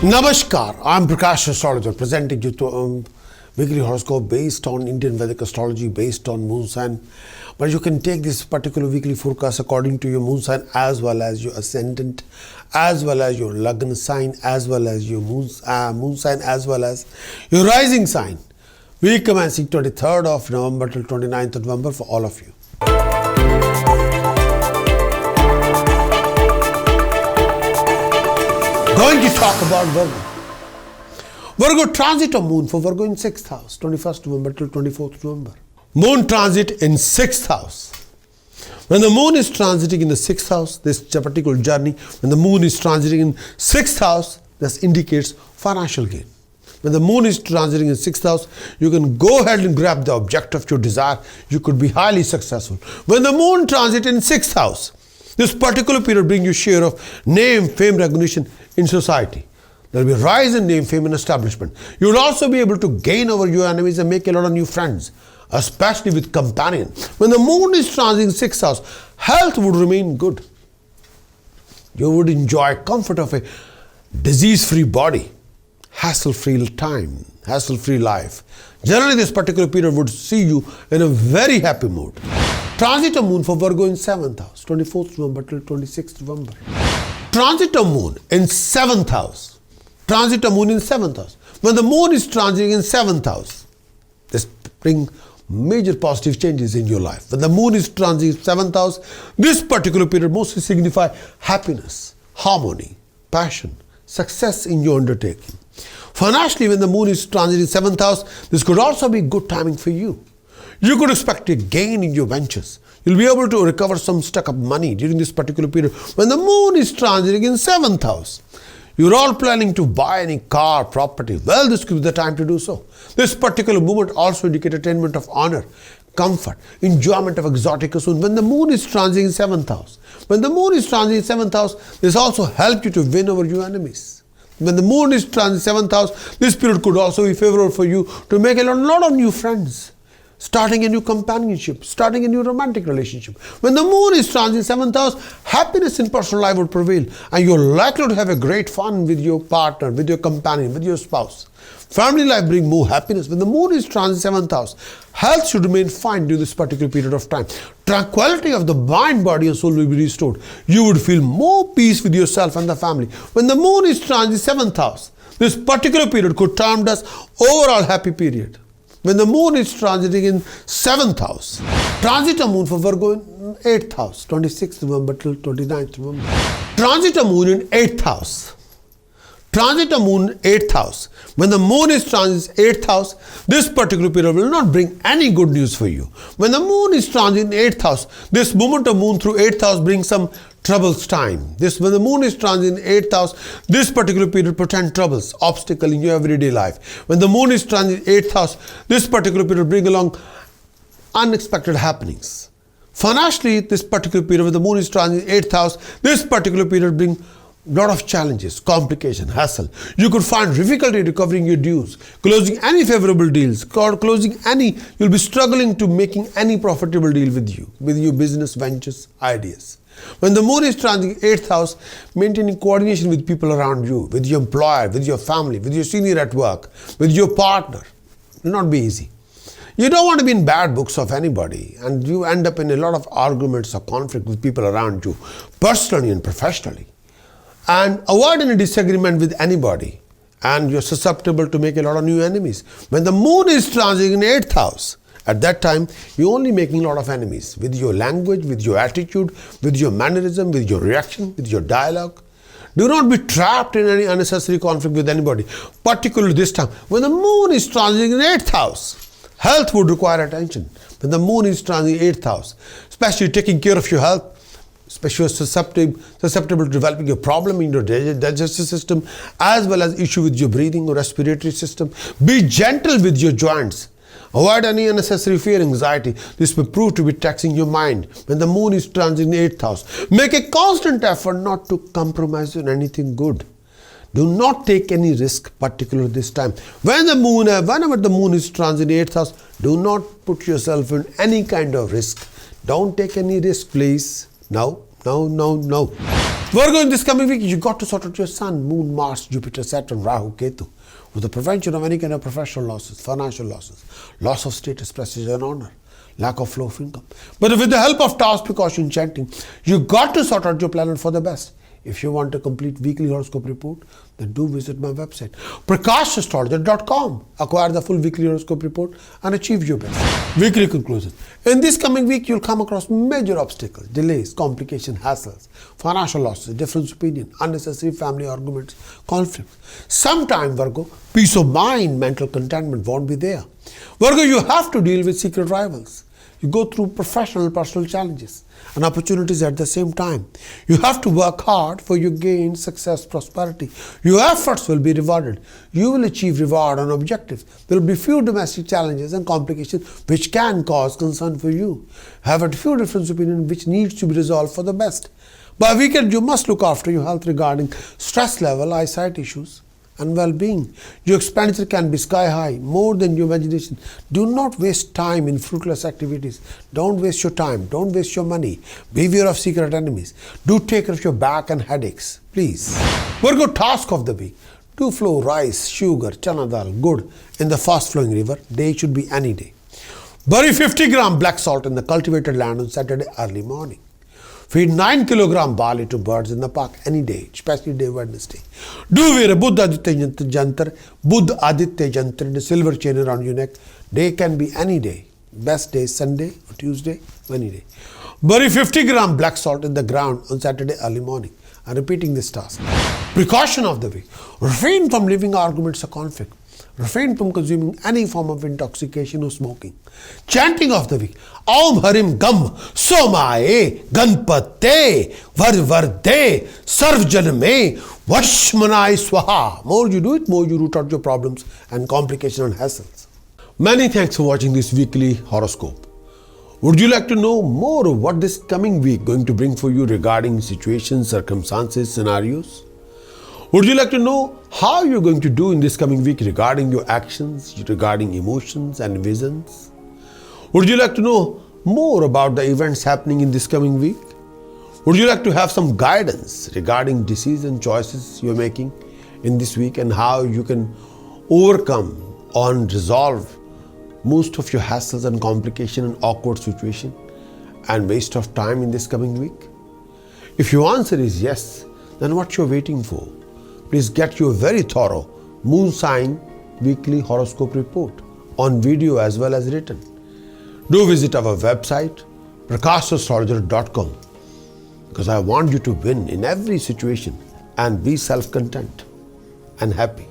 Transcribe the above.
Namaskar, I'm Prakash, Astrologer, presenting you to weekly horoscope based on Indian Vedic astrology, based on moon sign. But you can take this particular weekly forecast according to your moon sign, as well as your ascendant, as well as your lagna sign, as well as your moon sign, as well as your rising sign. Week commencing 23rd of November till 29th of November for all of you. Going to talk about Virgo. Virgo transit of moon for Virgo in 6th house, 21st November till 24th November. Moon transit in 6th house. When the moon is transiting in the 6th house, this particular journey, when the moon is transiting in 6th house, this indicates financial gain. When the moon is transiting in 6th house, you can go ahead and grab the object of your desire. You could be highly successful. When the moon transit in 6th house, this particular period brings you share of name, fame, recognition in society. There will be rise in name, fame, and establishment. You will also be able to gain over your enemies and make a lot of new friends, especially with companion. When the moon is transiting 6th house, health would remain good. You would enjoy comfort of a disease-free body, hassle-free time, hassle-free life. Generally, this particular period would see you in a very happy mood. Transit of moon for Virgo in 7th house, 24th November till 26th November. Transit of moon in 7th house. Transit of moon in 7th house. When the moon is transiting in 7th house, this brings major positive changes in your life. When the moon is transiting in 7th house, this particular period mostly signifies happiness, harmony, passion, success in your undertaking. Financially, when the moon is transiting 7th house, this could also be good timing for you. You could expect a gain in your ventures. You'll be able to recover some stuck up money during this particular period. When the moon is transiting in 7th house, you're all planning to buy any car, property. Well, this could be the time to do so. This particular movement also indicates attainment of honor, comfort, enjoyment of exotic pursuit. When the moon is transiting in 7th house, when the moon is transiting in 7th house, this also helps you to win over your enemies. When the moon is transiting in 7th house, this period could also be favorable for you to make a lot of new friends, starting a new companionship, starting a new romantic relationship. When the moon is transiting 7th house, happiness in personal life will prevail, and you're likely to have a great fun with your partner, with your companion, with your spouse. Family life brings more happiness. When the moon is transiting 7th house, health should remain fine during this particular period of time. Tranquility of the mind, body, and soul will be restored. You would feel more peace with yourself and the family. When the moon is transiting 7th house, this particular period could term as overall happy period. When the moon is transiting in 7th house, transit of moon for Virgo in 8th house, 26th November till 29th November. Transit of moon in 8th house. Transit of moon in 8th house. When the moon is transiting 8th house, this particular period will not bring any good news for you. When the moon is transiting 8th house, this movement of moon through 8th house brings some troubles time. When the moon is transiting 8th house, this particular period portends troubles, obstacle in your everyday life. When the moon is transiting 8th house, this particular period brings along unexpected happenings. Financially, this particular period, when the moon is transiting 8th house, this particular period brings lot of challenges, complication, hassle. You could find difficulty recovering your dues, closing any favorable deals, you'll be struggling to making any profitable deal with your business ventures, ideas. When the moon is transiting 8th house, maintaining coordination with people around you, with your employer, with your family, with your senior at work, with your partner, will not be easy. You don't want to be in bad books of anybody, and you end up in a lot of arguments or conflict with people around you, personally and professionally. And avoid any disagreement with anybody, and you're susceptible to make a lot of new enemies. When the moon is transiting in 8th house, at that time, you're only making a lot of enemies with your language, with your attitude, with your mannerism, with your reaction, with your dialogue. Do not be trapped in any unnecessary conflict with anybody, particularly this time. When the moon is transiting in 8th house, health would require attention. When the moon is transiting in 8th house, especially taking care of your health, especially susceptible to developing a problem in your digestive system, as well as issue with your breathing or respiratory system. Be gentle with your joints. Avoid any unnecessary fear, anxiety. This may prove to be taxing your mind. When the moon is transiting in 8th house, make a constant effort not to compromise on anything good. Do not take any risk, particularly this time. Whenever the moon is transiting in 8th house, do not put yourself in any kind of risk. Don't take any risk, please. No. Virgo, in this coming week, you got to sort out your Sun, Moon, Mars, Jupiter, Saturn, Rahu, Ketu, with the prevention of any kind of professional losses, financial losses, loss of status, prestige and honor, lack of flow of income. But with the help of Tao's precaution chanting, you got to sort out your planet for the best. If you want a complete weekly horoscope report, then do visit my website, Prakash.astrologer.com. Acquire the full weekly horoscope report and achieve your best. Weekly conclusion. In this coming week, you'll come across major obstacles, delays, complications, hassles, financial losses, difference of opinion, unnecessary family arguments, conflicts. Sometime, Virgo, peace of mind, mental contentment won't be there. Virgo, you have to deal with secret rivals. You go through professional and personal challenges and opportunities at the same time. You have to work hard for your gain, success, prosperity. Your efforts will be rewarded. You will achieve reward and objectives. There will be few domestic challenges and complications which can cause concern for you. Have a few different opinions which needs to be resolved for the best. By weekend, you must look after your health regarding stress level, eyesight issues, and well-being. Your expenditure can be sky high, more than your imagination. Do not waste time in fruitless activities. Don't waste your time. Don't waste your money. Beware of secret enemies. Do take care of your back and headaches, please. Virgo, task of the week. Do flow rice, sugar, chana dal, good in the fast-flowing river. Day should be any day. Bury 50 gram black salt in the cultivated land on Saturday early morning. Feed 9 kg barley to birds in the park any day, especially day Wednesday. Do wear a Buddha Aditya Jantar in a silver chain around your neck. Day can be any day. Best day Sunday or Tuesday, any day. Bury 50 gram black salt in the ground on Saturday early morning. I'm repeating this task. Precaution of the week. Refrain from living arguments or conflict. Refrain from consuming any form of intoxication or smoking. Chanting of the week. Om Harim Gam Somaye Ganpate Varvarde Sarvjaname Vashmanai Swaha. More you do it, more you root out your problems and complications and hassles. Many thanks for watching this weekly horoscope. Would you like to know more of what this coming week going to bring for you regarding situations, circumstances, scenarios? Would you like to know how you're going to do in this coming week regarding your actions, regarding emotions and visions? Would you like to know more about the events happening in this coming week? Would you like to have some guidance regarding decision choices you're making in this week and how you can overcome and resolve most of your hassles and complications and awkward situation and waste of time in this coming week? If your answer is yes, then what you're waiting for? Please get your very thorough moon sign weekly horoscope report on video as well as written. Do visit our website prakashastrologer.com because I want you to win in every situation and be self-content and happy.